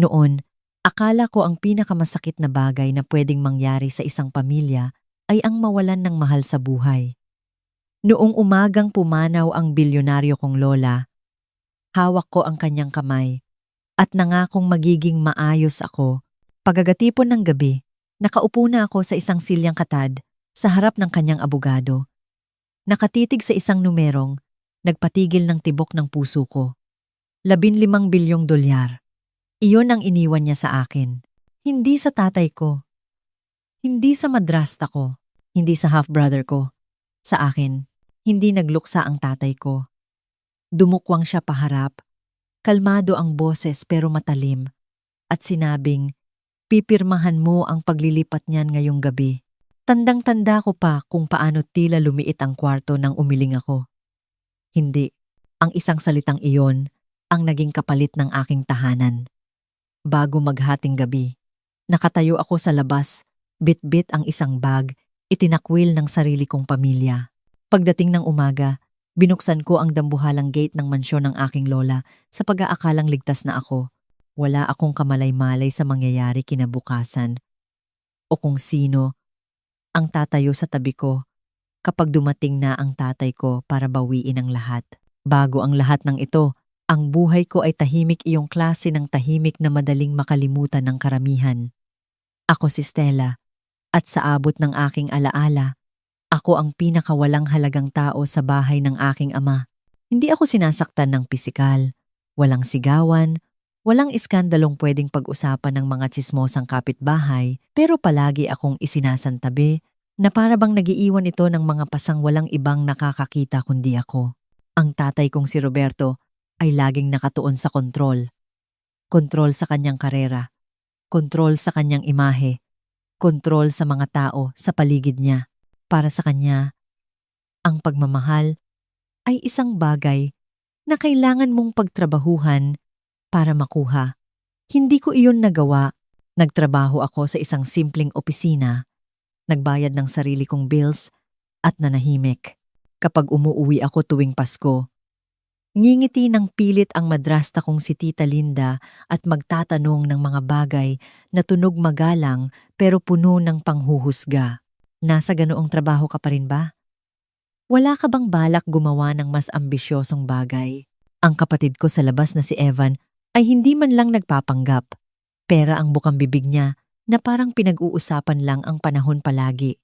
Noon, akala ko ang pinakamasakit na bagay na pwedeng mangyari sa isang pamilya ay ang mawalan ng mahal sa buhay. Noong umagang pumanaw ang bilyonaryo kong lola, hawak ko ang kanyang kamay at nangakong magiging maayos ako. Pagagatipon ng gabi, nakaupo na ako sa isang silyang katad sa harap ng kanyang abogado. Nakatitig sa isang numerong, nagpatigil ng tibok ng puso ko. 15 bilyong dolyar. Iyon ang iniwan niya sa akin. Hindi sa tatay ko. Hindi sa madrasta ko. Hindi sa half-brother ko. Sa akin, hindi nagluksa ang tatay ko. Dumukwang siya paharap. Kalmado ang boses pero matalim. At sinabing, pipirmahan mo ang paglilipat niyan ngayong gabi. Tandang-tanda ko pa kung paano tila lumiit ang kwarto nang umiling ako. Hindi. Ang isang salitang iyon ang naging kapalit ng aking tahanan. Bago maghating gabi, nakatayo ako sa labas, bit-bit ang isang bag, itinakwil ng sarili kong pamilya. Pagdating ng umaga, binuksan ko ang dambuhalang gate ng mansyon ng aking lola sa pag-aakalang ligtas na ako. Wala akong kamalay-malay sa mangyayari kinabukasan o kung sino ang tatayo sa tabi ko kapag dumating na ang tatay ko para bawiin ang lahat. Bago ang lahat ng ito, ang buhay ko ay tahimik, iyong klase ng tahimik na madaling makalimutan ng karamihan. Ako si Stella, at sa abot ng aking alaala, ako ang pinakawalang halagang tao sa bahay ng aking ama. Hindi ako sinasaktan ng pisikal, walang sigawan, walang iskandalong pwedeng pag-usapan ng mga tsismosang kapitbahay, pero palagi akong isinasantabi na para bang nagiiwan ito ng mga pasang walang ibang nakakakita kundi ako. Ang tatay kong si Roberto ay laging nakatuon sa kontrol. Kontrol sa kanyang karera, kontrol sa kanyang imahe, kontrol sa mga tao sa paligid niya. Para sa kanya, ang pagmamahal ay isang bagay na kailangan mong pagtrabahuhan para makuha. Hindi ko iyon nagawa. Nagtrabaho ako sa isang simpleng opisina, nagbayad ng sarili kong bills at nanahimik. Kapag umuuwi ako tuwing Pasko, ngingiti ng pilit ang madrasta kong si Tita Linda at magtatanong ng mga bagay na tunog magalang pero puno ng panghuhusga. Nasa ganoong trabaho ka pa rin ba? Wala ka bang balak gumawa ng mas ambisyosong bagay? Ang kapatid ko sa labas na si Evan ay hindi man lang nagpapanggap. Pera ang bukang bibig niya na parang pinag-uusapan lang ang panahon palagi.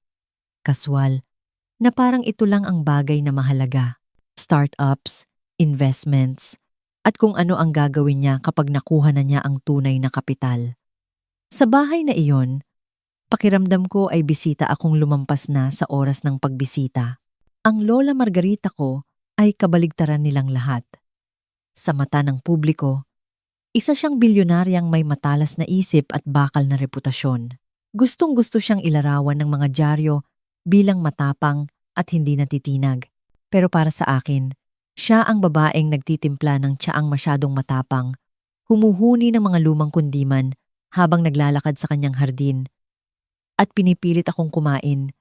Kaswal, na parang ito lang ang bagay na mahalaga. Startups, investments, at kung ano ang gagawin niya kapag nakuha na niya ang tunay na kapital. Sa bahay na iyon, pakiramdam ko ay bisita akong lumampas na sa oras ng pagbisita. Ang Lola Margarita ko ay kabaligtaran nilang lahat. Sa mata ng publiko, isa siyang bilyonaryang may matalas na isip at bakal na reputasyon. Gustong-gusto siyang ilarawan ng mga dyaryo bilang matapang at hindi natitinag. Pero para sa akin, siya ang babaeng nagtitimpla ng tiyaang masyadong matapang, humuhuni ng mga lumang kundiman habang naglalakad sa kanyang hardin, at pinipilit akong kumain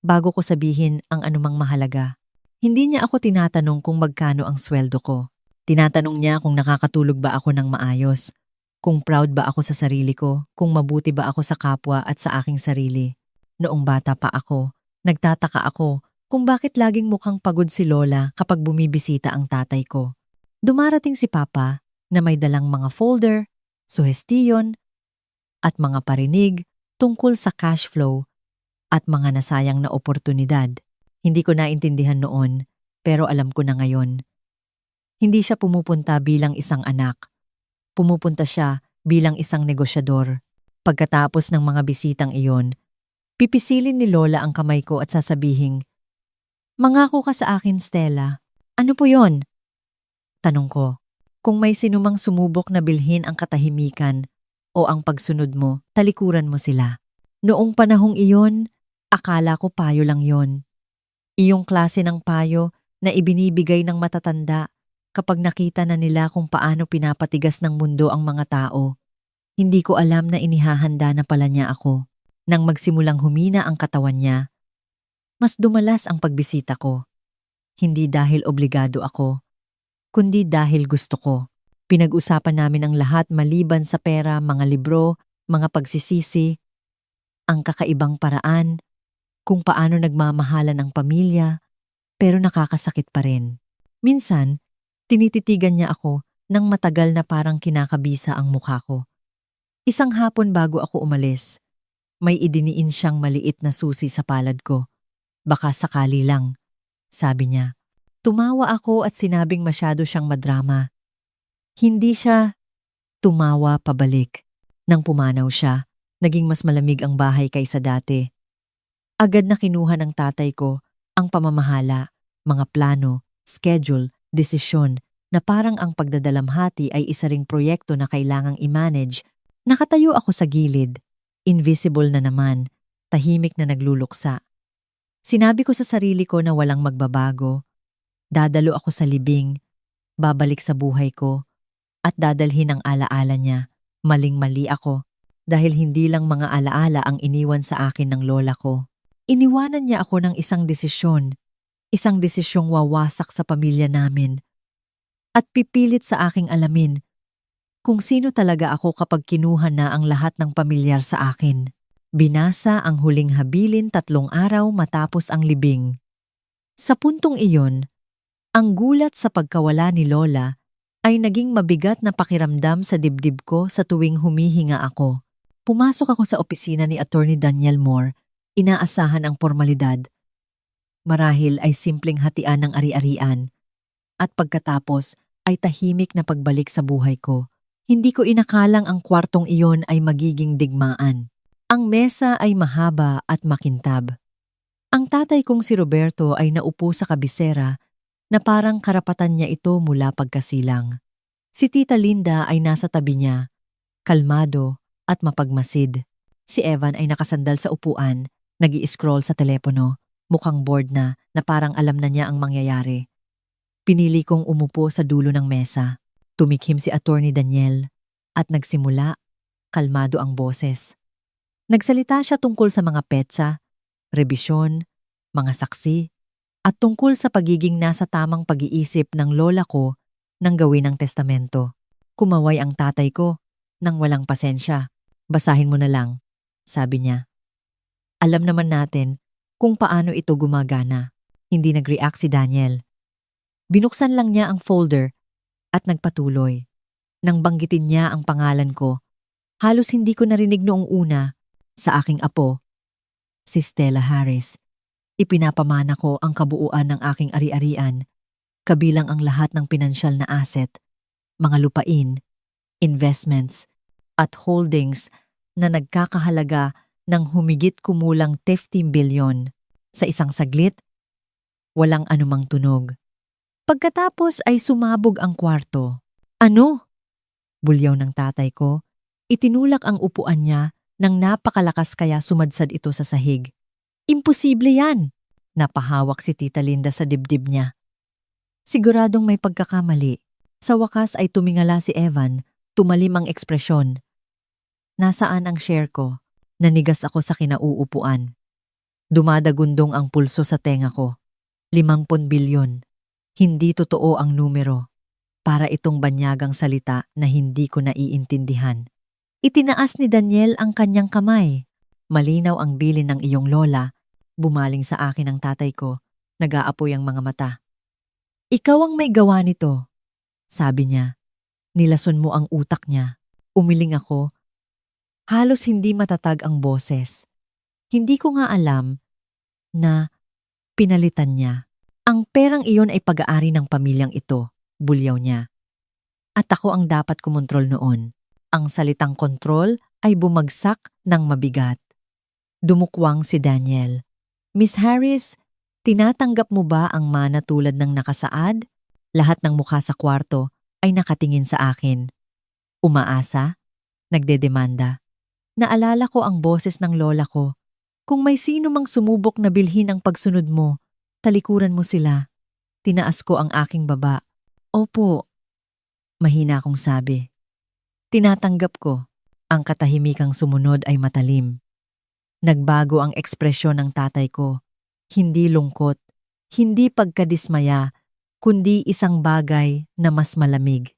bago ko sabihin ang anumang mahalaga. Hindi niya ako tinatanong kung magkano ang sweldo ko. Tinatanong niya kung nakakatulog ba ako ng maayos, kung proud ba ako sa sarili ko, kung mabuti ba ako sa kapwa at sa aking sarili. Noong bata pa ako, nagtataka ako kung bakit laging mukhang pagod si Lola kapag bumibisita ang tatay ko. Dumarating si Papa na may dalang mga folder, suhestiyon, at mga parinig tungkol sa cash flow at mga nasayang na oportunidad. Hindi ko naintindihan noon, pero alam ko na ngayon. Hindi siya pumupunta bilang isang anak. Pumupunta siya bilang isang negosyador. Pagkatapos ng mga bisitang iyon, pipisilin ni Lola ang kamay ko at sasabihin, "Mangako ka sa akin, Stella." "Ano po yon?" Tanong ko. Kung may sinumang sumubok na bilhin ang katahimikan o ang pagsunod mo, talikuran mo sila. Noong panahong iyon, akala ko payo lang yon. Iyong klase ng payo na ibinibigay ng matatanda kapag nakita na nila kung paano pinapatigas ng mundo ang mga tao. Hindi ko alam na inihahanda na pala niya ako. Nang magsimulang humina ang katawan niya, mas dumalas ang pagbisita ko. Hindi dahil obligado ako, kundi dahil gusto ko. Pinag-usapan namin ang lahat maliban sa pera, mga libro, mga pagsisisi, ang kakaibang paraan, kung paano nagmamahalan ang pamilya, pero nakakasakit pa rin. Minsan, tinititigan niya ako nang matagal na parang kinakabisa ang mukha ko. Isang hapon bago ako umalis, may idiniin siyang maliit na susi sa palad ko. Baka sakali lang, sabi niya. Tumawa ako at sinabing masyado siyang madrama. Hindi siya tumawa pabalik. Nang pumanaw siya, naging mas malamig ang bahay kaysa dati. Agad na kinuha ng tatay ko ang pamamahala, mga plano, schedule, desisyon na parang ang pagdadalamhati ay isa ring proyekto na kailangang i-manage. Nakatayo ako sa gilid, invisible na naman, tahimik na nagluluksa. Sinabi ko sa sarili ko na walang magbabago. Dadalo ako sa libing, babalik sa buhay ko, at dadalhin ang alaala niya. Maling-mali ako dahil hindi lang mga alaala ang iniwan sa akin ng lola ko. Iniwanan niya ako ng isang desisyong wawasak sa pamilya namin at pipilit sa aking alamin kung sino talaga ako kapag kinuha na ang lahat ng pamilyar sa akin. Binasa ang huling habilin 3 araw matapos ang libing. Sa puntong iyon, ang gulat sa pagkawala ni Lola ay naging mabigat na pakiramdam sa dibdib ko sa tuwing humihinga ako. Pumasok ako sa opisina ni Attorney Daniel Moore, inaasahan ang formalidad. Marahil ay simpleng hatian ng ari-arian at pagkatapos ay tahimik na pagbalik sa buhay ko. Hindi ko inakalang ang kwartong iyon ay magiging digmaan. Ang mesa ay mahaba at makintab. Ang tatay kong si Roberto ay naupo sa kabisera na parang karapatan niya ito mula pagkasilang. Si Tita Linda ay nasa tabi niya, kalmado at mapagmasid. Si Evan ay nakasandal sa upuan, nag-i-scroll sa telepono, mukhang bored na parang alam na niya ang mangyayari. Pinili kong umupo sa dulo ng mesa. Tumikhim si Attorney Daniel at nagsimula, kalmado ang boses. Nagsalita siya tungkol sa mga petsa, rebisyon, mga saksi, at tungkol sa pagiging nasa tamang pag-iisip ng lola ko nang gawin ang testamento. Kumaway ang tatay ko nang walang pasensya. Basahin mo na lang, sabi niya. Alam naman natin kung paano ito gumagana. Hindi nag-react si Daniel. Binuksan lang niya ang folder at nagpatuloy. Nang banggitin niya ang pangalan ko, halos hindi ko narinig noong una. Sa aking apo, si Stella Harris, ipinapamana ko ang kabuuan ng aking ari-arian, kabilang ang lahat ng pinansyal na asset, mga lupain, investments, at holdings na nagkakahalaga ng humigit kumulang 50 bilyon. Sa isang saglit, walang anumang tunog. Pagkatapos ay sumabog ang kwarto. Ano? Bulyaw ng tatay ko. Itinulak ang upuan niya nang napakalakas kaya sumadsad ito sa sahig. Imposible yan! Napahawak si Tita Linda sa dibdib niya. Siguradong may pagkakamali. Sa wakas ay tumingala si Evan, tumalim ang ekspresyon. Nasaan ang share ko? Nanigas ako sa kinauupuan. Dumadagundong ang pulso sa tenga ko. 50 bilyon. Hindi totoo ang numero. Para itong banyagang salita na hindi ko naiintindihan. Itinaas ni Daniel ang kanyang kamay. Malinaw ang bilin ng iyong lola. Bumaling sa akin ang tatay ko. Nag-aapoy ang mga mata. Ikaw ang may gawa nito, sabi niya. Nilason mo ang utak niya. Umiling ako. Halos hindi matatag ang boses. Hindi ko nga alam na pinalitan niya. Ang perang iyon ay pag-aari ng pamilyang ito, bulyaw niya. At ako ang dapat kumontrol noon. Ang salitang kontrol ay bumagsak ng mabigat. Dumukwang si Daniel. Miss Harris, tinatanggap mo ba ang mana tulad ng nakasaad? Lahat ng mukha sa kwarto ay nakatingin sa akin. Umaasa? Nagdedemanda. Naalala ko ang boses ng lola ko. Kung may sino mang sumubok na bilhin ang pagsunod mo, talikuran mo sila. Tinaas ko ang aking baba. Opo. Mahina akong sabi. Tinatanggap ko. Ang katahimikang sumunod ay matalim. Nagbago ang ekspresyon ng tatay ko. Hindi lungkot, hindi pagkadismaya, kundi isang bagay na mas malamig.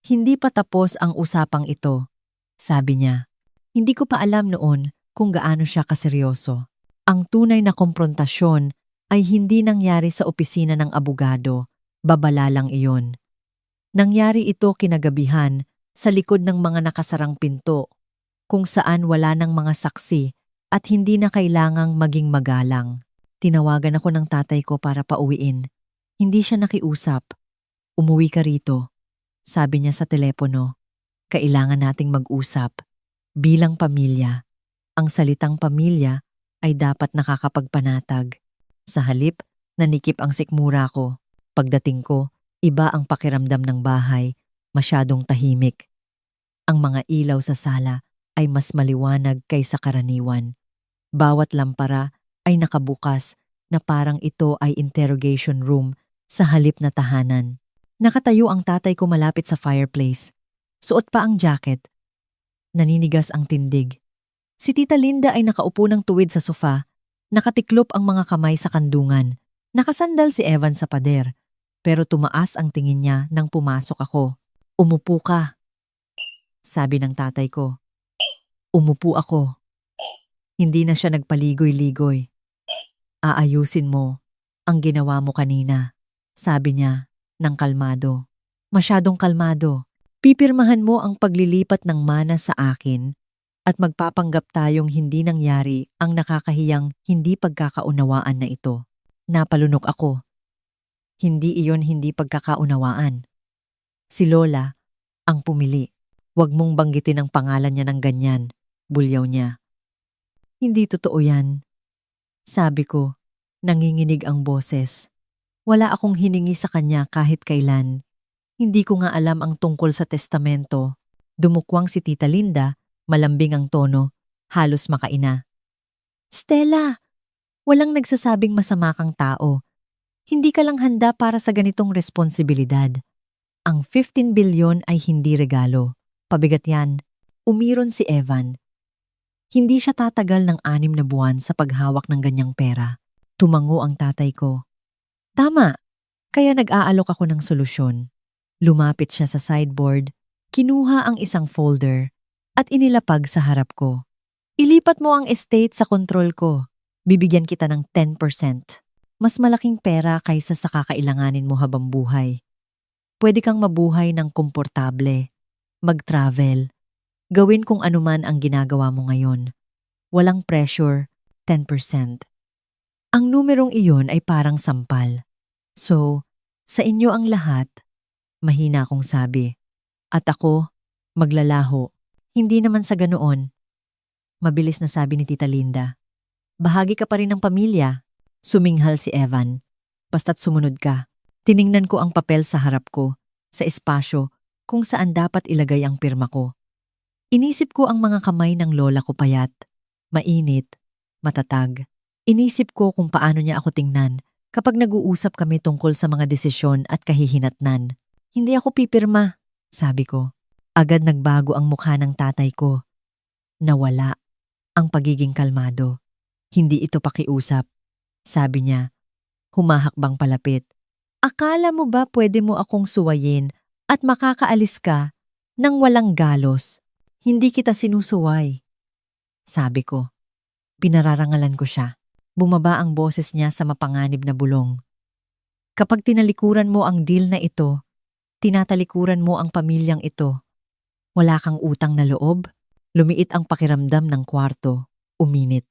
Hindi pa tapos ang usapang ito, sabi niya. Hindi ko pa alam noon kung gaano siya kaseryoso. Ang tunay na komprontasyon ay hindi nangyari sa opisina ng abogado, babala lang iyon. Nangyari ito kinagabihan sa likod ng mga nakasarang pinto, kung saan wala ng mga saksi at hindi na kailangang maging magalang. Tinawagan ako ng tatay ko para pauwiin. Hindi siya nakiusap. Umuwi ka rito, sabi niya sa telepono. Kailangan nating mag-usap. Bilang pamilya, ang salitang pamilya ay dapat nakakapagpanatag. Sa halip, nanikip ang sikmura ko. Pagdating ko, iba ang pakiramdam ng bahay, masyadong tahimik. Ang mga ilaw sa sala ay mas maliwanag kaysa karaniwan. Bawat lampara ay nakabukas na parang ito ay interrogation room sa halip na tahanan. Nakatayo ang tatay ko malapit sa fireplace. Suot pa ang jacket. Naninigas ang tindig. Si Tita Linda ay nakaupo ng tuwid sa sofa, nakatiklop ang mga kamay sa kandungan. Nakasandal si Evan sa pader, pero tumaas ang tingin niya nang pumasok ako. Umupo ka, sabi ng tatay ko. Umupo ako. Hindi na siya nagpaligoy-ligoy. Aayusin mo ang ginawa mo kanina, sabi niya ng kalmado. Masyadong kalmado. Pipirmahan mo ang paglilipat ng mana sa akin at magpapanggap tayong hindi nangyari ang nakakahiyang hindi pagkakaunawaan na ito. Napalunok ako. Hindi iyon hindi pagkakaunawaan. Si Lola ang pumili. Huwag mong banggitin ang pangalan niya ng ganyan, bulyaw niya. Hindi totoo yan. Sabi ko, nanginginig ang boses. Wala akong hiningi sa kanya kahit kailan. Hindi ko nga alam ang tungkol sa testamento. Dumukwang si Tita Linda, malambing ang tono, halos makaina. Stella, walang nagsasabing masama kang tao. Hindi ka lang handa para sa ganitong responsibilidad. Ang 15 bilyon ay hindi regalo. Pabigat yan. Umiron si Evan. Hindi siya tatagal ng 6 na buwan sa paghawak ng ganyang pera. Tumango ang tatay ko. Tama, kaya nag-aalok ako ng solusyon. Lumapit siya sa sideboard, kinuha ang isang folder at inilapag sa harap ko. Ilipat mo ang estate sa kontrol ko. Bibigyan kita ng 10%. Mas malaking pera kaysa sa kakailanganin mo habang buhay. Pwede kang mabuhay ng komportable, mag-travel, gawin kung anuman ang ginagawa mo ngayon. Walang pressure, 10%. Ang numerong iyon ay parang sampal. So, sa inyo ang lahat, mahina akong sabi. At ako, maglalaho. Hindi naman sa ganoon. Mabilis na sabi ni Tita Linda. Bahagi ka pa rin ng pamilya. Suminghal si Evan. Basta't sumunod ka. Tiningnan ko ang papel sa harap ko, sa espasyo, kung saan dapat ilagay ang pirma ko. Inisip ko ang mga kamay ng lola ko payat. Mainit, matatag. Inisip ko kung paano niya ako tingnan kapag nag-uusap kami tungkol sa mga desisyon at kahihinatnan. Hindi ako pipirma, sabi ko. Agad nagbago ang mukha ng tatay ko. Nawala ang pagiging kalmado. Hindi ito pakiusap, sabi niya. Humahakbang palapit. Akala mo ba pwede mo akong suwayin at makakaalis ka nang walang galos? Hindi kita sinusuway, sabi ko. Pinararangalan ko siya. Bumaba ang boses niya sa mapanganib na bulong. Kapag tinalikuran mo ang deal na ito, tinatalikuran mo ang pamilyang ito. Wala kang utang na loob? Lumiit ang pakiramdam ng kwarto. Uminit.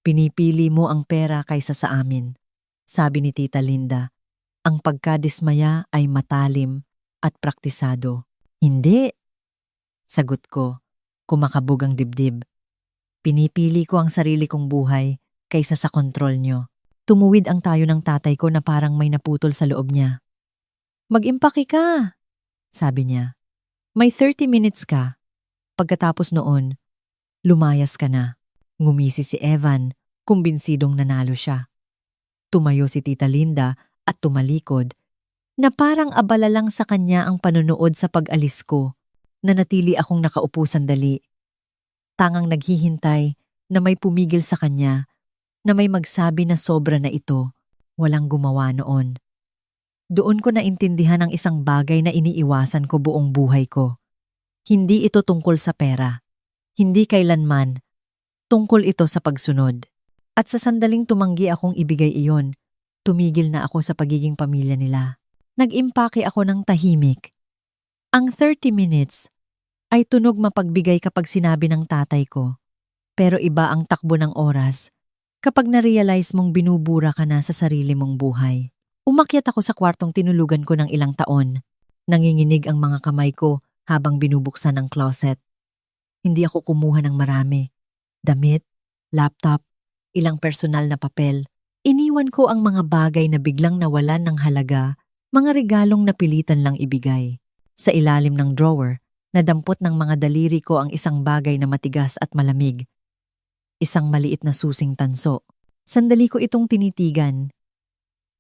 Pinipili mo ang pera kaysa sa amin, sabi ni Tita Linda. Ang pagkadismaya ay matalim at praktisado. Hindi, sagot ko, kumakabog ang dibdib. Pinipili ko ang sarili kong buhay kaysa sa kontrol nyo. Tumuwid ang tayo ng tatay ko na parang may naputol sa loob niya. Mag-impake ka, sabi niya. May 30 minutes ka. Pagkatapos noon, lumayas ka na. Ngumisi si Evan, kumbinsidong nanalo siya. Tumayo si Tita Linda at tumalikod, na parang abala lang sa kanya ang panonood sa pag-alis ko. Nanatili akong nakaupo sandali. Tangang naghihintay na may pumigil sa kanya, na may magsabi na sobra na ito. Walang gumawa noon. Doon ko naintindihan ang isang bagay na iniiwasan ko buong buhay ko. Hindi ito tungkol sa pera. Hindi kailanman. Tungkol ito sa pagsunod. At sa sandaling tumanggi akong ibigay iyon, tumigil na ako sa pagiging pamilya nila. Nag-impake ako ng tahimik. Ang 30 minutes ay tunog mapagbigay kapag sinabi ng tatay ko. Pero iba ang takbo ng oras kapag na-realize mong binubura ka na sa sarili mong buhay. Umakyat ako sa kwartong tinulugan ko ng ilang taon. Nanginginig ang mga kamay ko habang binubuksan ang closet. Hindi ako kumuha ng marami. Damit, laptop, ilang personal na papel. Iniwan ko ang mga bagay na biglang nawalan ng halaga, mga regalong napilitan lang ibigay. Sa ilalim ng drawer, nadampot ng mga daliri ko ang isang bagay na matigas at malamig. Isang maliit na susing tanso. Sandali ko itong tinitigan.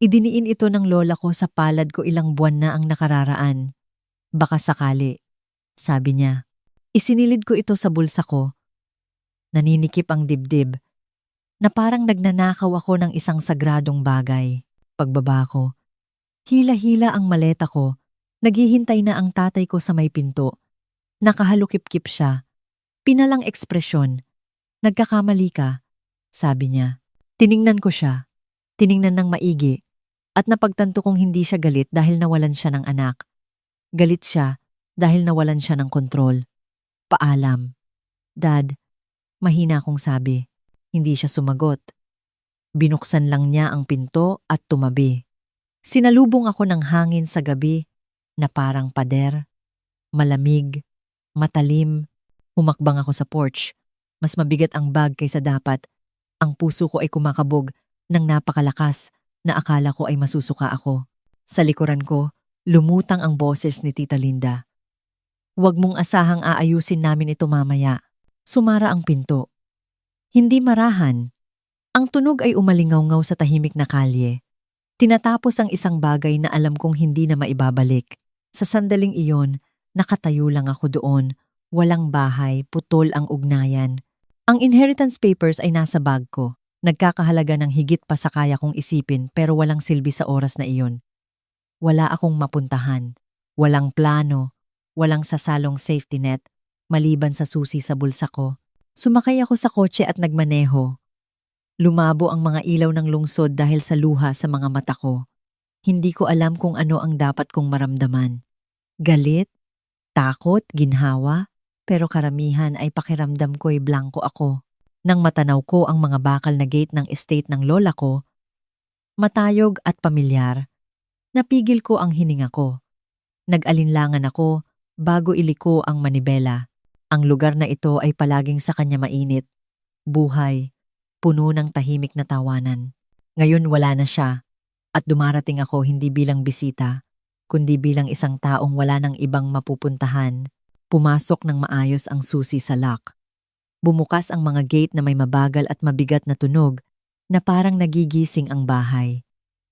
Idiniin ito ng lola ko sa palad ko ilang buwan na ang nakararaan. Baka sakali, sabi niya. Isinilid ko ito sa bulsa ko. Naninikip ang dibdib, na parang nagnanakaw ako ng isang sagradong bagay. Pagbaba ko, hila-hila ang maleta ko. Naghihintay na ang tatay ko sa may pinto. Nakahalukip-kip siya. Pinalang ekspresyon. Nagkakamali ka, sabi niya. Tiningnan ko siya. Tiningnan ng maigi. At napagtanto kong hindi siya galit dahil nawalan siya ng anak. Galit siya dahil nawalan siya ng kontrol. Paalam. Dad, mahina akong sabi. Hindi siya sumagot. Binuksan lang niya ang pinto at tumabi. Sinalubong ako ng hangin sa gabi na parang pader, malamig, matalim. Humakbang ako sa porch. Mas mabigat ang bag kaysa dapat. Ang puso ko ay kumakabog ng napakalakas na akala ko ay masusuka ako. Sa likuran ko, lumutang ang boses ni Tita Linda. Huwag mong asahang aayusin namin ito mamaya. Sumara ang pinto. Hindi marahan. Ang tunog ay umalingaw-ngaw sa tahimik na kalye. Tinatapos ang isang bagay na alam kong hindi na maibabalik. Sa sandaling iyon, nakatayo lang ako doon. Walang bahay, putol ang ugnayan. Ang inheritance papers ay nasa bag ko. Nagkakahalaga ng higit pa sa kaya kong isipin pero walang silbi sa oras na iyon. Wala akong mapuntahan. Walang plano. Walang sasalong safety net. Maliban sa susi sa bulsa ko. Sumakay ako sa kotse at nagmaneho. Lumabo ang mga ilaw ng lungsod dahil sa luha sa mga mata ko. Hindi ko alam kung ano ang dapat kong maramdaman. Galit? Takot? Ginhawa? Pero karamihan ay pakiramdam ko'y blanko ako. Nang matanaw ko ang mga bakal na gate ng estate ng lola ko, matayog at pamilyar, napigil ko ang hininga ko. Nag-alinlangan ako bago iliko ang manibela. Ang lugar na ito ay palaging sa kanya mainit. Buhay, puno ng tahimik na tawanan. Ngayon wala na siya at dumarating ako hindi bilang bisita, kundi bilang isang taong wala ng ibang mapupuntahan. Pumasok ng maayos ang susi sa lock. Bumukas ang mga gate na may mabagal at mabigat na tunog na parang nagigising ang bahay.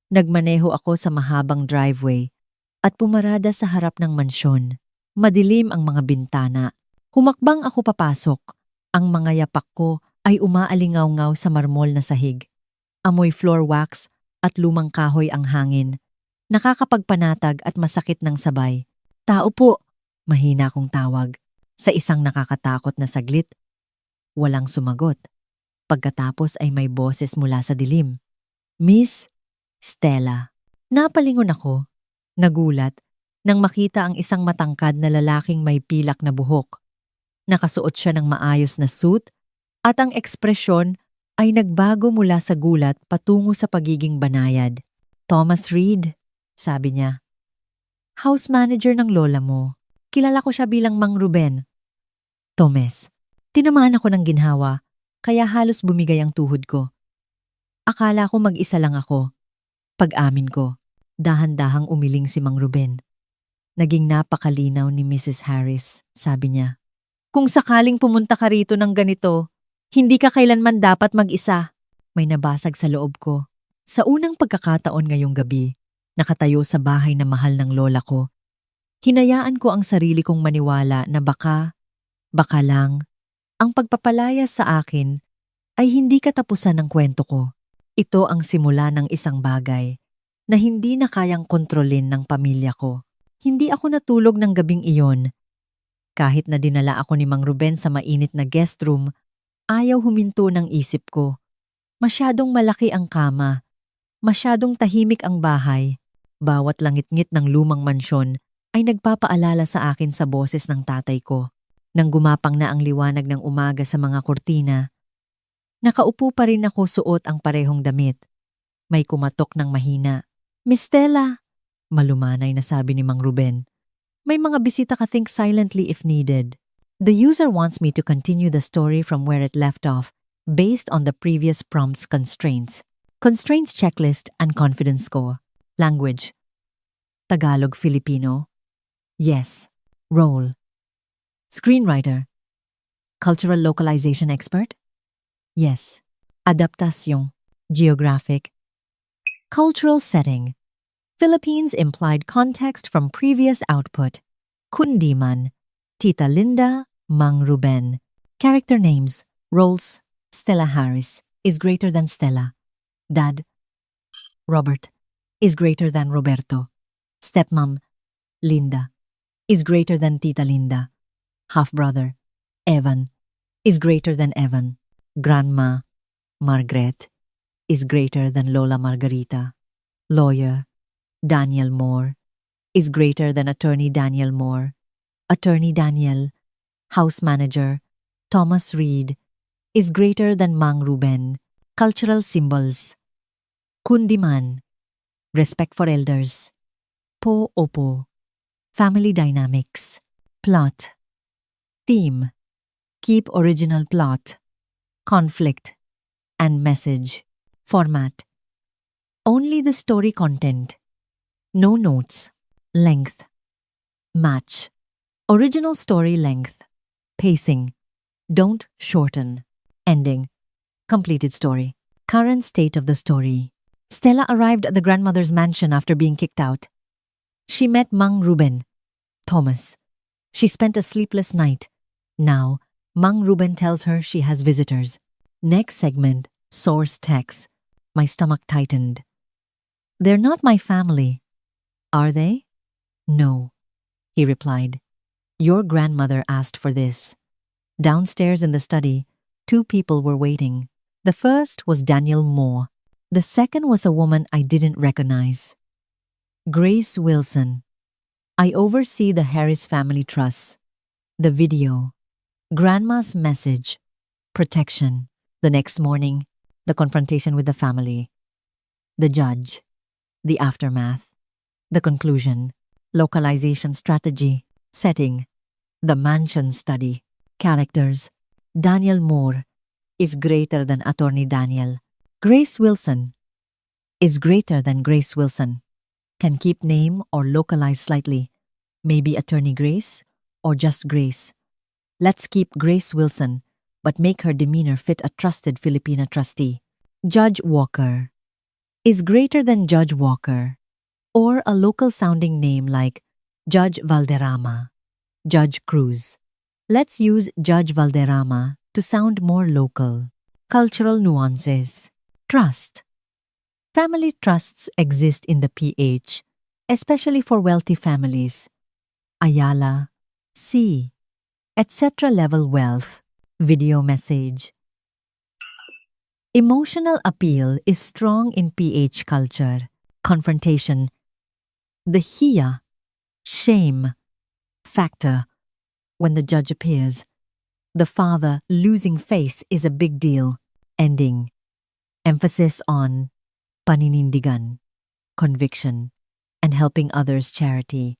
Nagmaneho ako sa mahabang driveway at pumarada sa harap ng mansyon. Madilim ang mga bintana. Humakbang ako papasok. Ang mga yapak ko ay umaalingaw-ngaw sa marmol na sahig. Amoy floor wax at lumang kahoy ang hangin. Nakakapagpanatag at masakit ng sabay. Tao po, mahina kong tawag. Sa isang nakakatakot na saglit, walang sumagot. Pagkatapos ay may boses mula sa dilim. Miss Stella. Napalingon ako. Nagulat nang makita ang isang matangkad na lalaking may pilak na buhok. Nakasuot siya ng maayos na suit at ang ekspresyon ay nagbago mula sa gulat patungo sa pagiging banayad. Thomas Reed, sabi niya. House manager ng lola mo. Kilala ko siya bilang Mang Ruben. Thomas. Tinamaan ako ng ginhawa, kaya halos bumigay ang tuhod ko. Akala ko mag-isa lang ako. Pag-amin ko, dahan-dahang umiling si Mang Ruben. Naging napakalinaw ni Mrs. Harris, sabi niya. Kung sakaling pumunta ka rito ng ganito, hindi ka kailanman dapat mag-isa. May nabasag sa loob ko. Sa unang pagkakataon ngayong gabi, nakatayo sa bahay na mahal ng lola ko, hinayaan ko ang sarili kong maniwala na baka lang, ang pagpapalaya sa akin ay hindi katapusan ng kwento ko. Ito ang simula ng isang bagay na hindi na kayang kontrolin ng pamilya ko. Hindi ako natulog ng gabing iyon. Kahit na dinala ako ni Mang Ruben sa mainit na guest room, ayaw huminto ng isip ko. Masyadong malaki ang kama. Masyadong tahimik ang bahay. Bawat langit-ngit ng lumang mansyon ay nagpapaalala sa akin sa boses ng tatay ko. Nang gumapang na ang liwanag ng umaga sa mga kurtina, nakaupo pa rin ako suot ang parehong damit. May kumatok ng mahina. "Miss Stella," malumanay na sabi ni Mang Ruben. "May mga bisita ka, think silently if needed. The user wants me to continue the story from where it left off, based on the previous prompt's constraints. Constraints checklist and confidence score. Language: Tagalog, Filipino. Yes. Role: Screenwriter. Cultural localization expert? Yes. Adaptasyon. Geographic. Cultural setting: Philippines implied context from previous output. Kundiman. Tita Linda, Mang Ruben. Character names: Roles: Stella Harris is greater than Stella. Dad: Robert is greater than Roberto. Stepmom: Linda is greater than Tita Linda. Half-brother: Evan is greater than Evan. Grandma: Margaret is greater than Lola Margarita. Lawyer: Daniel Moore is greater than Attorney Daniel Moore. Attorney Daniel. House manager: Thomas Reed is greater than Mang Ruben. Cultural symbols: Kundiman. Respect for elders. Po-opo. Family dynamics. Plot. Theme: Keep original plot. Conflict and message. Format: Only the story content. No notes. Length: Match. Original story length. Pacing: Don't shorten. Ending: Completed story. Current state of the story: Stella arrived at the grandmother's mansion after being kicked out. She met Mang Ruben. Thomas. She spent a sleepless night. Now, Mang Ruben tells her she has visitors. Next segment: Source text. My stomach tightened. They're not my family. Are they? No, he replied. Your grandmother asked for this. Downstairs in the study, 2 people were waiting. The first was Daniel Moore. The second was a woman I didn't recognize. Grace Wilson. I oversee the Harris Family Trust. The video. Grandma's message. Protection. The next morning, the confrontation with the family. The judge. The aftermath. The conclusion. Localization strategy. Setting. The mansion study. Characters. Daniel Moore is greater than Attorney Daniel. Grace Wilson is greater than Grace Wilson. Can keep name or localize slightly. Maybe Attorney Grace or just Grace. Let's keep Grace Wilson, but make her demeanor fit a trusted Filipina trustee. Judge Walker is greater than Judge Walker, or a local sounding name like Judge Valderrama, Judge Cruz. Let's use Judge Valderrama to sound more local. Cultural nuances. Trust. Family trusts exist in the PH, especially for wealthy families. Ayala, C, etc. level wealth. Video message. Emotional appeal is strong in PH culture. Confrontation. The hiya, shame, factor. When the judge appears, the father losing face is a big deal. Ending. Emphasis on paninindigan, conviction, and helping others charity.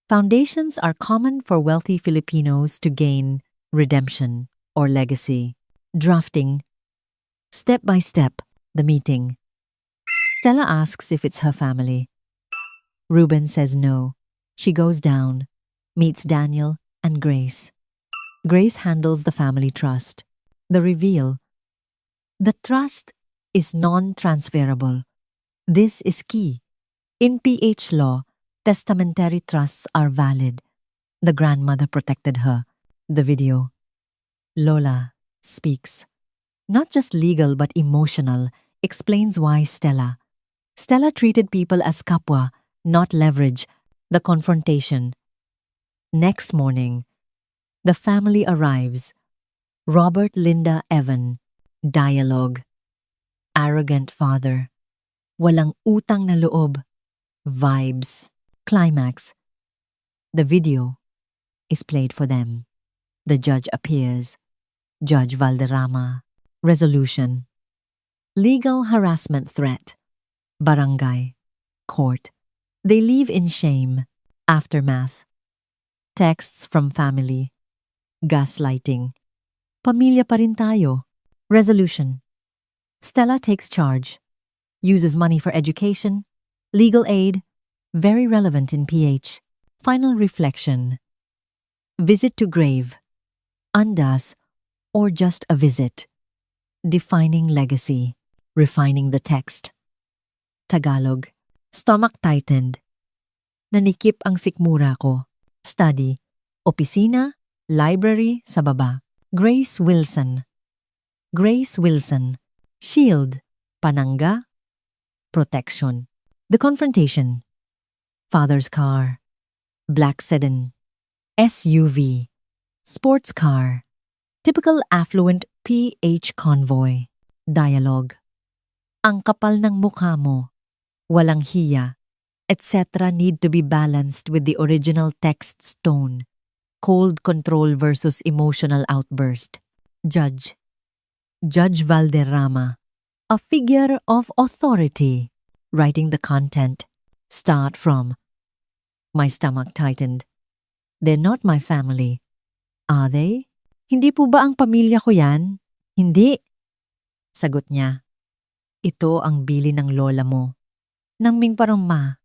Foundations are common for wealthy Filipinos to gain redemption or legacy. Drafting. Step by step, the meeting. Stella asks if it's her family. Ruben says no. She goes down, meets Daniel and Grace. Grace handles the family trust. The reveal. The trust is non-transferable. This is key. In PH law, testamentary trusts are valid. The grandmother protected her. The video. Lola speaks. Not just legal but emotional, explains why Stella, Stella treated people as kapwa, not leverage. The confrontation. Next morning, the family arrives. Robert, Linda, Evan. Dialogue. Arrogant father. Walang utang na loob. Vibes. Climax. The video is played for them. The judge appears. Judge Valderrama. Resolution. Legal harassment threat. Barangay. Court. They leave in shame. Aftermath. Texts from family. Gaslighting. Pamilya pa rin tayo. Resolution. Stella takes charge. Uses money for education. Legal aid. Very relevant in PH. Final reflection. Visit to grave. Undas or just a visit. Defining legacy. Refining the text. Tagalog. Stomach tightened. Nanikip ang sikmura ko. Study. Opisina. Library sa baba. Grace Wilson. Grace Wilson. Shield. Pananga. Protection. The confrontation. Father's car. Black sedan. SUV. Sports car. Typical affluent PH convoy. Dialogue. Ang kapal ng mukha mo. Walang hiya. Etc. need to be balanced with the original text's tone. Cold control versus emotional outburst. Judge. Judge Valderrama. A figure of authority. Writing the content. Start from. My stomach tightened. They're not my family. Are they? Hindi po ba ang pamilya ko yan? Hindi. Sagot niya. Ito ang bili ng lola mo. Nangming parang ma.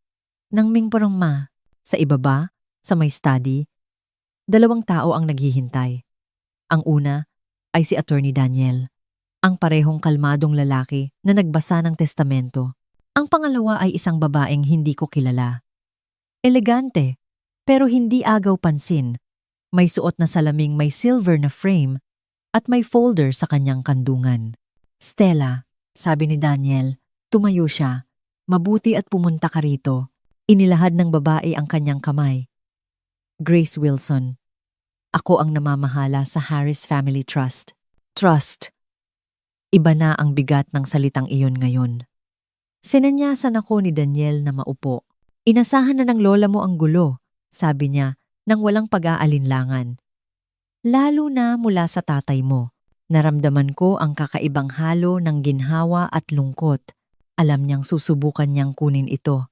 Nangming parang ma. Sa ibaba, sa may study, 2 tao ang naghihintay. Ang una ay si Attorney Daniel, ang parehong kalmadong lalaki na nagbasa ng testamento. Ang pangalawa ay isang babaeng hindi ko kilala. Elegante, pero hindi agaw pansin. May suot na salaming may silver na frame at may folder sa kanyang kandungan. Stella, sabi ni Daniel, tumayo siya. Mabuti at pumunta ka rito. Inilahad ng babae ang kanyang kamay. Grace Wilson. Ako ang namamahala sa Harris Family Trust. Trust. Iba na ang bigat ng salitang iyon ngayon. Sinanyasan ako ni Daniel na maupo. Inasahan na ng lola mo ang gulo, sabi niya, nang walang pag-aalinlangan. Lalo na mula sa tatay mo. Naramdaman ko ang kakaibang halo ng ginhawa at lungkot. Alam niyang susubukan niyang kunin ito.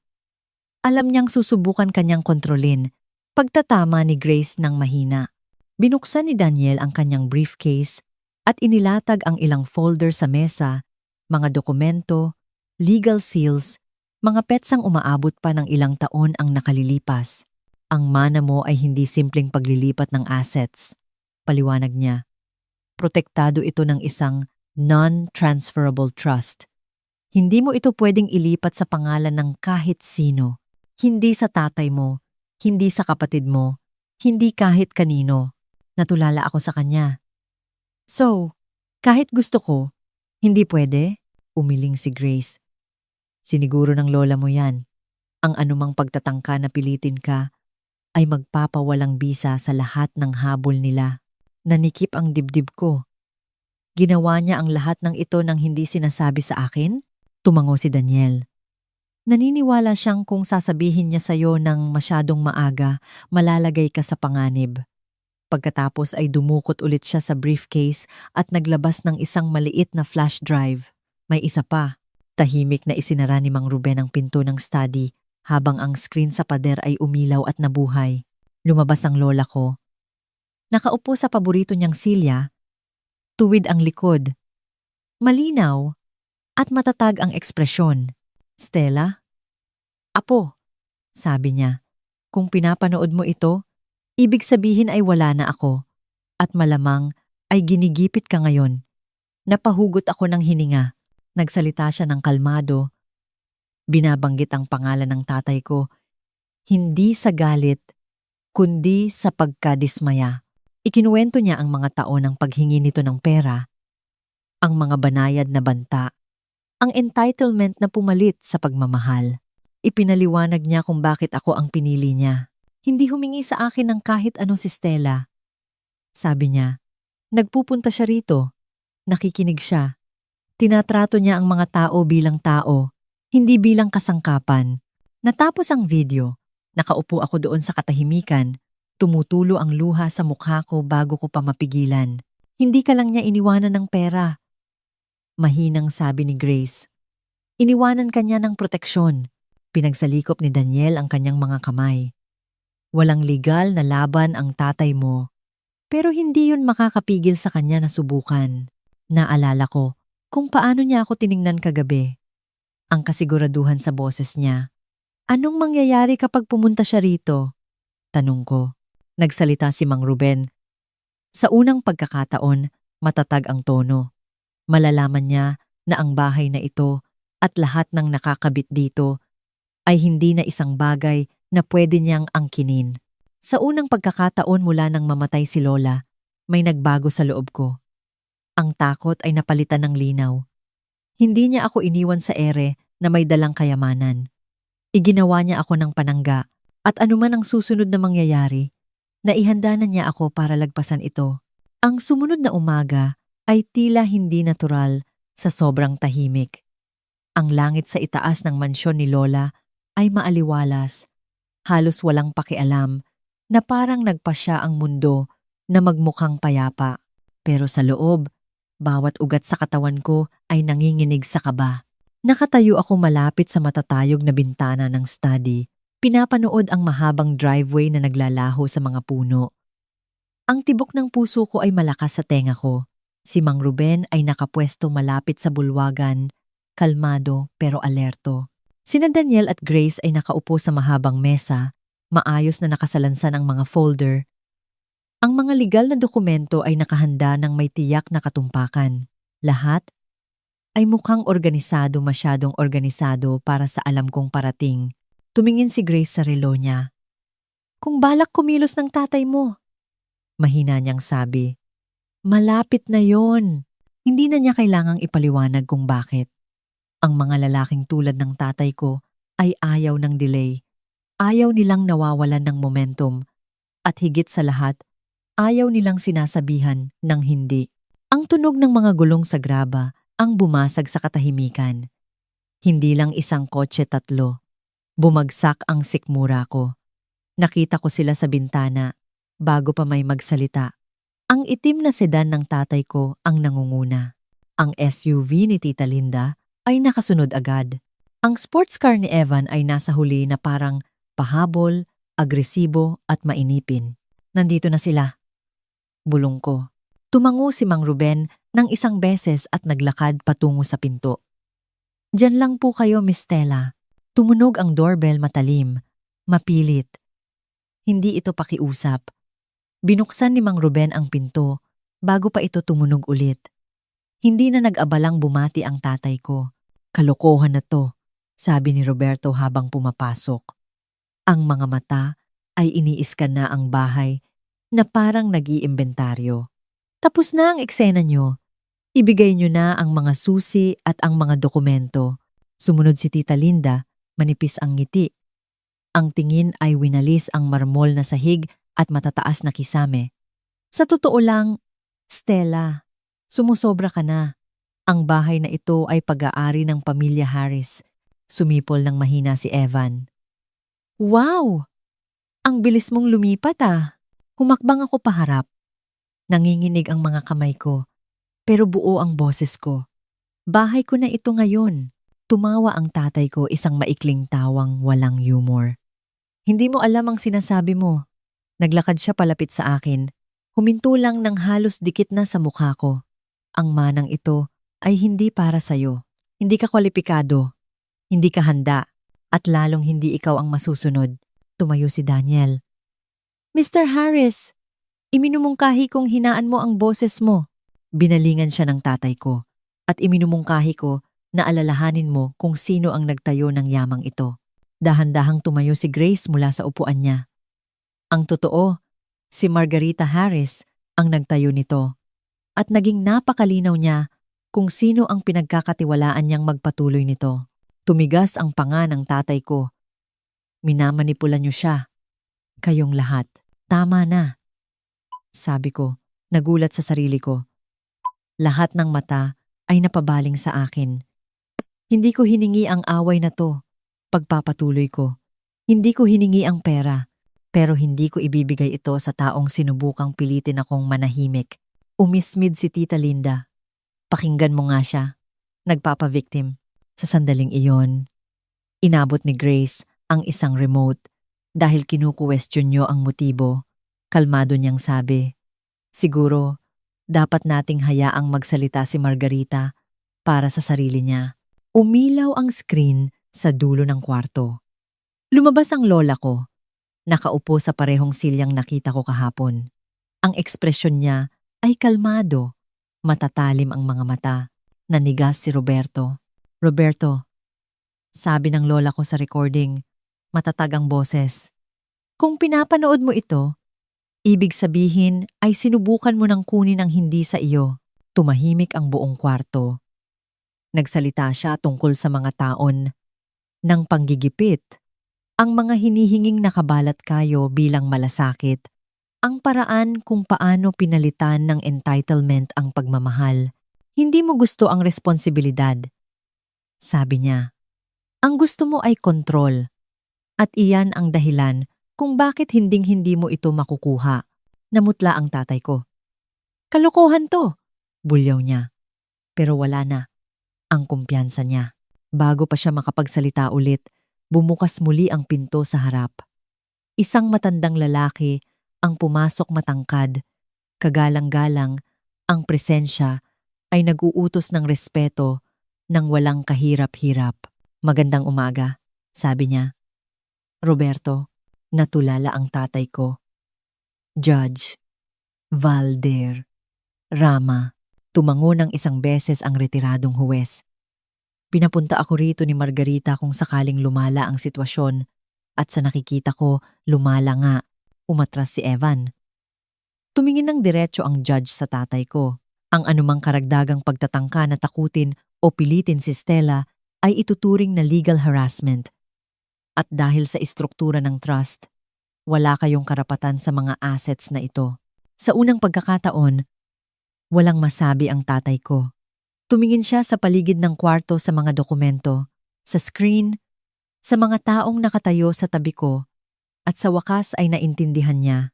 Alam niyang susubukan kanyang kontrolin. Pagtatama ni Grace ng mahina. Binuksan ni Daniel ang kanyang briefcase at inilatag ang ilang folder sa mesa, mga dokumento, legal seals, mga petsang umaabot pa ng ilang taon ang nakalilipas. Ang mana mo ay hindi simpleng paglilipat ng assets. Paliwanag niya. Protektado ito ng isang non-transferable trust. Hindi mo ito pwedeng ilipat sa pangalan ng kahit sino. Hindi sa tatay mo, hindi sa kapatid mo, hindi kahit kanino. Natulala ako sa kanya. So, kahit gusto ko, hindi pwede? Umiling si Grace. Siniguro ng lola mo yan. Ang anumang pagtatangka na pilitin ka ay magpapawalang bisa sa lahat ng habol nila. Nanikip ang dibdib ko. Ginawa niya ang lahat ng ito nang hindi sinasabi sa akin? Tumango si Daniel. Naniniwala siyang kung sasabihin niya sa'yo ng masyadong maaga, malalagay ka sa panganib. Pagkatapos ay dumukot ulit siya sa briefcase at naglabas ng isang maliit na flash drive. May isa pa. Tahimik na isinara ni Mang Ruben ang pinto ng study habang ang screen sa pader ay umilaw at nabuhay. Lumabas ang lola ko. Nakaupo sa paborito niyang silya, tuwid ang likod. Malinaw at matatag ang ekspresyon. Stella? Apo, sabi niya. Kung pinapanood mo ito, ibig sabihin ay wala na ako. At malamang ay ginigipit ka ngayon. Napahugot ako ng hininga. Nagsalita siya ng kalmado. Binabanggit ang pangalan ng tatay ko. Hindi sa galit, kundi sa pagkadismaya. Ikinuwento niya ang mga taon ng paghingi nito ng pera, ang mga banayad na banta, Ang entitlement na pumalit sa pagmamahal. Ipinaliwanag niya kung bakit ako ang pinili niya. Hindi humingi sa akin ng kahit ano si Stella. Sabi niya, nagpupunta siya rito. Nakikinig siya. Tinatrato niya ang mga tao bilang tao, hindi bilang kasangkapan. Natapos ang video. Nakaupo ako doon sa katahimikan. Tumutulo ang luha sa mukha ko bago ko pa mapigilan. Hindi ka lang niya iniwanan ng pera. Mahinang sabi ni Grace. Iniwanan kanya ng proteksyon. Pinagsalikop ni Daniel ang kanyang mga kamay. Walang legal na laban ang tatay mo. Pero hindi yun makakapigil sa kanya na subukan. Naalala ko kung paano niya ako tiningnan kagabi. Ang kasiguraduhan sa boses niya. Anong mangyayari kapag pumunta siya rito? Tanong ko. Nagsalita si Mang Ruben. Sa unang pagkakataon, matatag ang tono. Malalaman niya na ang bahay na ito at lahat ng nakakabit dito ay hindi na isang bagay na pwede niyang angkinin. Sa unang pagkakataon mula nang mamatay si Lola, may nagbago sa loob ko. Ang takot ay napalitan ng linaw. Hindi niya ako iniwan sa ere na may dalang kayamanan. Iginawa niya ako ng panangga at anuman ang susunod na mangyayari, naihanda na niya ako para lagpasan ito. Ang sumunod na umaga ay tila hindi natural sa sobrang tahimik. Ang langit sa itaas ng mansyon ni Lola ay maaliwalas, halos walang pakialam, na parang nagpasya ang mundo na magmukhang payapa. Pero sa loob, bawat ugat sa katawan ko ay nanginginig sa kaba. Nakatayo ako malapit sa matatayog na bintana ng study. Pinapanood ang mahabang driveway na naglalaho sa mga puno. Ang tibok ng puso ko ay malakas sa tenga ko. Si Mang Ruben ay nakapwesto malapit sa bulwagan, kalmado pero alerto. Sina Daniel at Grace ay nakaupo sa mahabang mesa, maayos na nakasalansan ang mga folder. Ang mga legal na dokumento ay nakahanda ng may tiyak na katumpakan. Lahat ay mukhang organisado, masyadong organisado para sa alam kong parating. Tumingin si Grace sa relo niya. Kung balak kumilos ng tatay mo, mahina niyang sabi. Malapit na yon. Hindi na niya kailangang ipaliwanag kung bakit. Ang mga lalaking tulad ng tatay ko ay ayaw ng delay. Ayaw nilang nawawalan ng momentum. At higit sa lahat, ayaw nilang sinasabihan ng hindi. Ang tunog ng mga gulong sa graba ang bumasag sa katahimikan. Hindi lang isang kotse, tatlo. Bumagsak ang sikmura ko. Nakita ko sila sa bintana bago pa may magsalita. Ang itim na sedan ng tatay ko ang nangunguna. Ang SUV ni Tita Linda ay nakasunod agad. Ang sports car ni Evan ay nasa huli na parang pahabol, agresibo at mainipin. Nandito na sila. Bulong ko. Tumango si Mang Ruben ng isang beses at naglakad patungo sa pinto. Diyan lang po kayo, Miss Stella. Tumunog ang doorbell matalim, mapilit. Hindi ito pakiusap. Binuksan ni Mang Ruben ang pinto bago pa ito tumunog ulit. Hindi na nag-abalang bumati ang tatay ko. Kalokohan na to, sabi ni Roberto habang pumapasok. Ang mga mata ay iniiskan na ang bahay na parang nag-iimbentaryo. Tapos na ang eksena nyo. Ibigay nyo na ang mga susi at ang mga dokumento. Sumunod si Tita Linda, manipis ang ngiti. Ang tingin ay winalis ang marmol na sahig at matataas na kisame. Sa totoo lang, Stella, sumusobra ka na. Ang bahay na ito ay pag-aari ng pamilya Harris. Sumipol ng mahina si Evan. Wow! Ang bilis mong lumipat ah. Humakbang ako paharap. Nanginginig ang mga kamay ko, pero buo ang boses ko. Bahay ko na ito ngayon. Tumawa ang tatay ko, isang maikling tawang walang humor. Hindi mo alam ang sinasabi mo. Naglakad siya palapit sa akin. Huminto lang ng halos dikit na sa mukha ko. Ang manang ito ay hindi para sa'yo. Hindi ka kwalipikado. Hindi ka handa. At lalong hindi ikaw ang masusunod. Tumayo si Daniel. Mr. Harris, iminumungkahi kong hinaan mo ang boses mo. Binalingan siya ng tatay ko. At iminumungkahi ko na alalahanin mo kung sino ang nagtayo ng yamang ito. Dahan-dahang tumayo si Grace mula sa upuan niya. Ang totoo, si Margarita Harris ang nagtayo nito. At naging napakalinaw niya kung sino ang pinagkakatiwalaan niyang magpatuloy nito. Tumigas ang panga ng tatay ko. Minamanipula niyo siya. Kayong lahat. Tama na. Sabi ko, nagulat sa sarili ko. Lahat ng mata ay napabaling sa akin. Hindi ko hiningi ang away na to. Pagpapatuloy ko. Hindi ko hiningi ang pera. Pero hindi ko ibibigay ito sa taong sinubukang pilitin akong manahimik. Umismid si Tita Linda. Pakinggan mo nga siya. Nagpapa-victim. Sa sandaling iyon, inabot ni Grace ang isang remote dahil kinukuwestiyon niyo ang motibo. Kalmado niyang sabi, siguro, dapat nating hayaang magsalita si Margarita para sa sarili niya. Umilaw ang screen sa dulo ng kwarto. Lumabas ang lola ko. Nakaupo sa parehong silyang nakita ko kahapon. Ang ekspresyon niya ay kalmado. Matatalim ang mga mata. Nanigas si Roberto. Roberto, sabi ng lola ko sa recording, matatag ang boses. Kung pinapanood mo ito, ibig sabihin ay sinubukan mo ng kunin ang hindi sa iyo. Tumahimik ang buong kwarto. Nagsalita siya tungkol sa mga taon ng panggigipit, ang mga hinihinging nakabalat kayo bilang malasakit, ang paraan kung paano pinalitan ng entitlement ang pagmamahal. Hindi mo gusto ang responsibilidad. Sabi niya, ang gusto mo ay kontrol. At iyan ang dahilan kung bakit hinding-hindi mo ito makukuha. Namutla ang tatay ko. Kalokohan to, bulyaw niya. Pero wala na ang kumpiyansa niya. Bago pa siya makapagsalita ulit, bumukas muli ang pinto sa harap. Isang matandang lalaki ang pumasok matangkad. Kagalang-galang, ang presensya ay nag-uutos ng respeto nang walang kahirap-hirap. Magandang umaga, sabi niya. Roberto, natulala ang tatay ko. Judge, Valder, Rama, tumango ng isang beses ang retiradong huwes. Pinapunta ako rito ni Margarita kung sakaling lumala ang sitwasyon at sa nakikita ko, lumala nga, umatras si Evan. Tumingin ng diretso ang judge sa tatay ko. Ang anumang karagdagang pagtatangka na takutin o pilitin si Stella ay ituturing na legal harassment. At dahil sa istruktura ng trust, wala kayong karapatan sa mga assets na ito. Sa unang pagkakataon, walang masabi ang tatay ko. Tumingin siya sa paligid ng kwarto sa mga dokumento, sa screen, sa mga taong nakatayo sa tabi ko, at sa wakas ay naintindihan niya.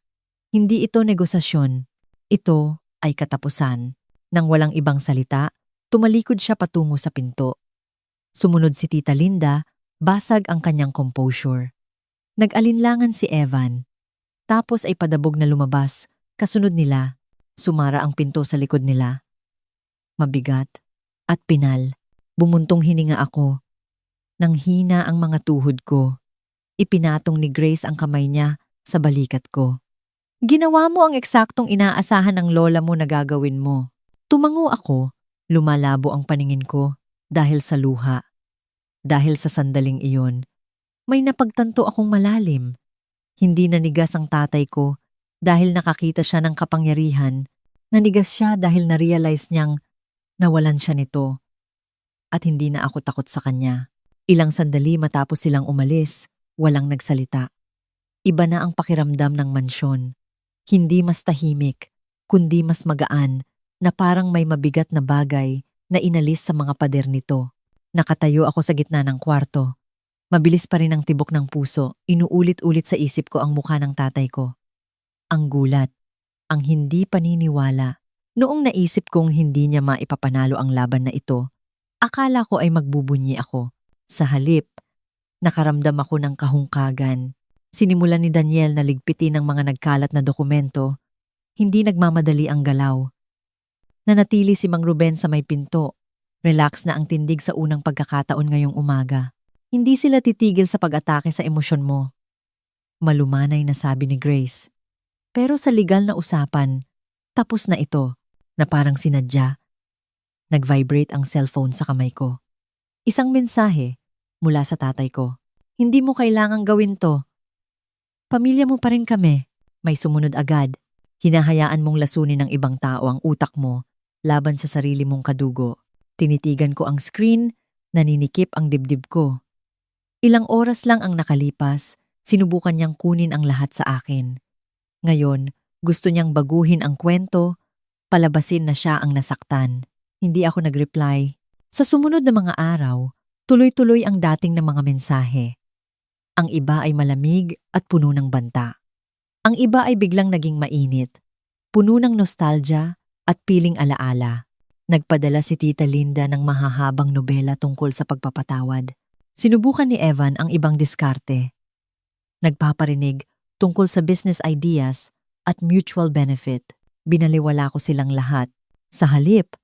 Hindi ito negosasyon, ito ay katapusan. Nang walang ibang salita, tumalikod siya patungo sa pinto. Sumunod si Tita Linda, basag ang kanyang composure. Nag-alinlangan si Evan. Tapos ay padabog na lumabas, kasunod nila. Sumara ang pinto sa likod nila. Mabigat at pinal, bumuntong hininga ako. Nang hina ang mga tuhod ko, ipinatong ni Grace ang kamay niya sa balikat ko. Ginawa mo ang eksaktong inaasahan ng lola mo na gagawin mo. Tumango ako, lumalabo ang paningin ko dahil sa luha. Dahil sa sandaling iyon, may napagtanto akong malalim. Hindi nanigas ang tatay ko dahil nakakita siya ng kapangyarihan. Nanigas siya dahil na-realize niyang nawalan siya nito. At hindi na ako takot sa kanya. Ilang sandali matapos silang umalis, walang nagsalita. Iba na ang pakiramdam ng mansyon. Hindi mas tahimik, kundi mas magaan na parang may mabigat na bagay na inalis sa mga pader nito. Nakatayo ako sa gitna ng kwarto. Mabilis pa rin ang tibok ng puso, inuulit-ulit sa isip ko ang mukha ng tatay ko. Ang gulat, ang hindi paniniwala. Noong naisip kong hindi niya maipapanalo ang laban na ito, akala ko ay magbubunyi ako. Sa halip, nakaramdam ako ng kahungkagan. Sinimulan ni Daniel na ligpitin ang mga nagkalat na dokumento. Hindi nagmamadali ang galaw. Nanatili si Mang Ruben sa may pinto. Relax na ang tindig sa unang pagkakataon ngayong umaga. Hindi sila titigil sa pag-atake sa emosyon mo. Malumanay na sabi ni Grace. Pero sa legal na usapan, tapos na ito, na parang sinadya. Nag-vibrate ang cellphone sa kamay ko. Isang mensahe mula sa tatay ko. Hindi mo kailangang gawin to. Pamilya mo pa rin kami. May sumunod agad. Hinahayaan mong lasunin ng ibang tao ang utak mo laban sa sarili mong kadugo. Tinitigan ko ang screen, naninikip ang dibdib ko. Ilang oras lang ang nakalipas, sinubukan niyang kunin ang lahat sa akin. Ngayon, gusto niyang baguhin ang kwento, palabasin na siya ang nasaktan. Hindi ako nag-reply. Sa sumunod na mga araw, tuloy-tuloy ang dating ng mga mensahe. Ang iba ay malamig at puno ng banta. Ang iba ay biglang naging mainit, puno ng nostalgia at piling alaala. Nagpadala si Tita Linda ng mahahabang nobela tungkol sa pagpapatawad. Sinubukan ni Evan ang ibang diskarte. Nagpaparinig tungkol sa business ideas at mutual benefit. Binaliwala ko silang lahat. Sa halip,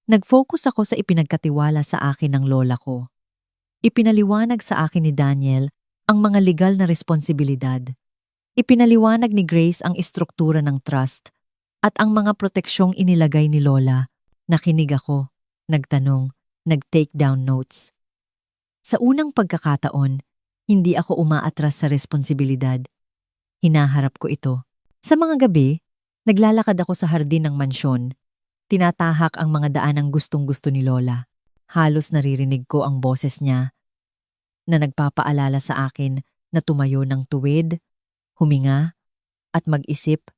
nag-focus ako sa ipinagkatiwala sa akin ng lola ko. Ipinaliwanag sa akin ni Daniel ang mga legal na responsibilidad. Ipinaliwanag ni Grace ang istruktura ng trust at ang mga proteksyong inilagay ni Lola. Nakinig ako, nagtanong, nag-take down notes. Sa unang pagkakataon, hindi ako umaatras sa responsibilidad. Hinaharap ko ito. Sa mga gabi, naglalakad ako sa hardin ng mansyon. Tinatahak ang mga daan ng gustong-gusto ni Lola. Halos naririnig ko ang boses niya na nagpapaalala sa akin na tumayo ng tuwid, huminga, at mag-isip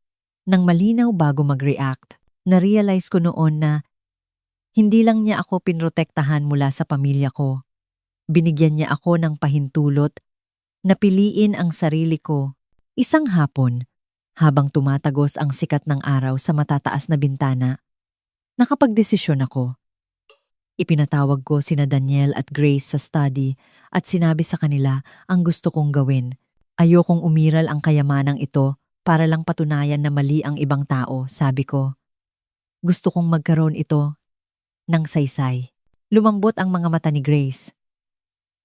ng malinaw bago mag-react. Na-realize ko noon na hindi lang niya ako pinrotektahan mula sa pamilya ko. Binigyan niya ako ng pahintulot na piliin ang sarili ko. Isang hapon, habang tumatagos ang sikat ng araw sa matataas na bintana, nakapagdesisyon ako. Ipinatawag ko sina Daniel at Grace sa study at sinabi sa kanila ang gusto kong gawin. Ayokong umiral ang kayamanang ito para lang patunayan na mali ang ibang tao, sabi ko. Gusto kong magkaroon ito ng saysay. Lumambot ang mga mata ni Grace.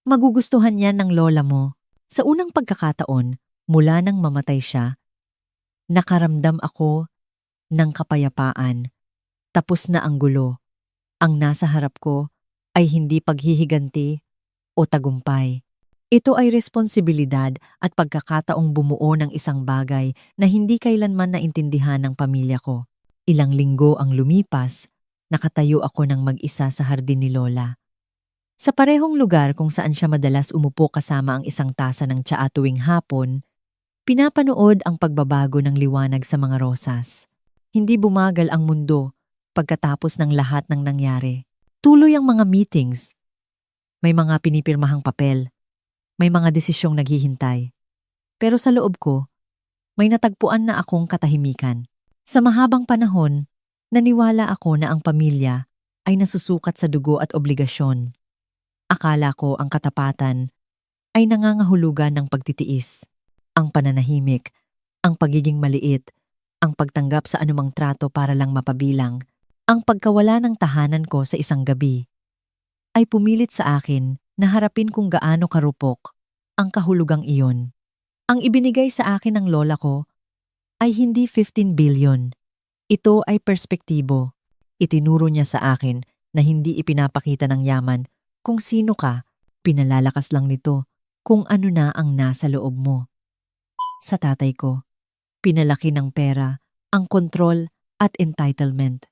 Magugustuhan yan ng lola mo. Sa unang pagkakataon, mula nang mamatay siya, nakaramdam ako ng kapayapaan. Tapos na ang gulo. Ang nasa harap ko ay hindi paghihiganti o tagumpay. Ito ay responsibilidad at pagkakataong bumuo ng isang bagay na hindi kailanman naintindihan ng pamilya ko. Ilang linggo ang lumipas, nakatayo ako ng mag-isa sa hardin ni Lola. Sa parehong lugar kung saan siya madalas umupo kasama ang isang tasa ng tsaa tuwing hapon, pinapanood ang pagbabago ng liwanag sa mga rosas. Hindi bumagal ang mundo pagkatapos ng lahat ng nangyari. Tuloy ang mga meetings. May mga pinipirmahang papel. May mga desisyong naghihintay. Pero sa loob ko, may natagpuan na akong katahimikan. Sa mahabang panahon, naniwala ako na ang pamilya ay nasusukat sa dugo at obligasyon. Akala ko ang katapatan ay nangangahulugan ng pagtitiis, ang pananahimik, ang pagiging maliit, ang pagtanggap sa anumang trato para lang mapabilang, ang pagkawala ng tahanan ko sa isang gabi, ay pumilit sa akin na harapin kung gaano karupok ang kahulugang iyon. Ang ibinigay sa akin ng lola ko ay hindi 15 billion. Ito ay perspektibo. Itinuro niya sa akin na hindi ipinapakita ng yaman kung sino ka, pinalalakas lang nito kung ano na ang nasa loob mo. Sa tatay ko, pinalaki ng pera ang kontrol at entitlement.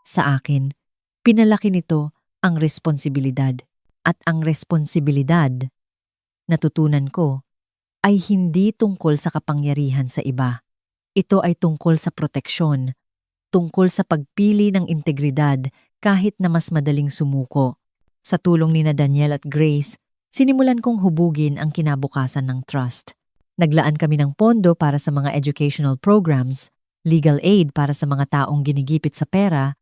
Sa akin, pinalaki nito ang responsibilidad. At ang responsibilidad, natutunan ko, ay hindi tungkol sa kapangyarihan sa iba. Ito ay tungkol sa proteksyon, tungkol sa pagpili ng integridad kahit na mas madaling sumuko. Sa tulong ni Daniel at Grace, sinimulan kong hubugin ang kinabukasan ng trust. Naglaan kami ng pondo para sa mga educational programs, legal aid para sa mga taong ginigipit sa pera,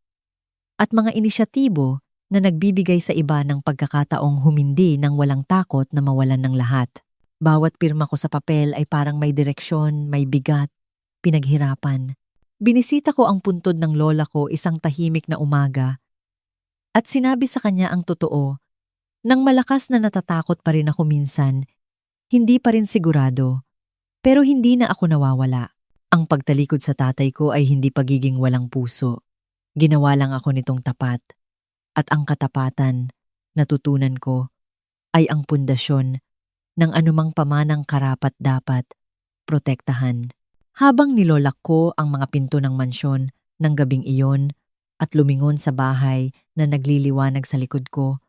at mga inisyatibo na nagbibigay sa iba ng pagkakataong humindi nang walang takot na mawalan ng lahat. Bawat pirma ko sa papel ay parang may direksyon, may bigat, pinaghirapan. Binisita ko ang puntod ng lola ko isang tahimik na umaga at sinabi sa kanya ang totoo. Nang malakas na natatakot pa rin ako minsan, hindi pa rin sigurado, pero hindi na ako nawawala. Ang pagtalikod sa tatay ko ay hindi pagiging walang puso. Ginawa lang ako nitong tapat. At ang katapatan, natutunan ko, ay ang pundasyon ng anumang pamanang karapat dapat protektahan. Habang nilolak ko ang mga pinto ng mansyon ng gabing iyon at lumingon sa bahay na nagliliwanag sa likod ko.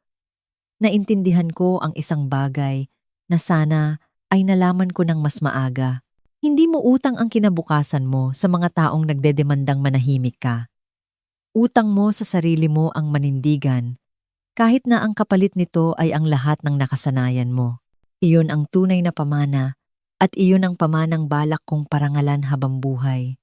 Naintindihan ko ang isang bagay na sana ay nalaman ko ng mas maaga. Hindi mo utang ang kinabukasan mo sa mga taong nagdedemandang manahimik ka. Utang mo sa sarili mo ang manindigan, kahit na ang kapalit nito ay ang lahat ng nakasanayan mo. Iyon ang tunay na pamana at iyon ang pamanang balak kong parangalan habang buhay.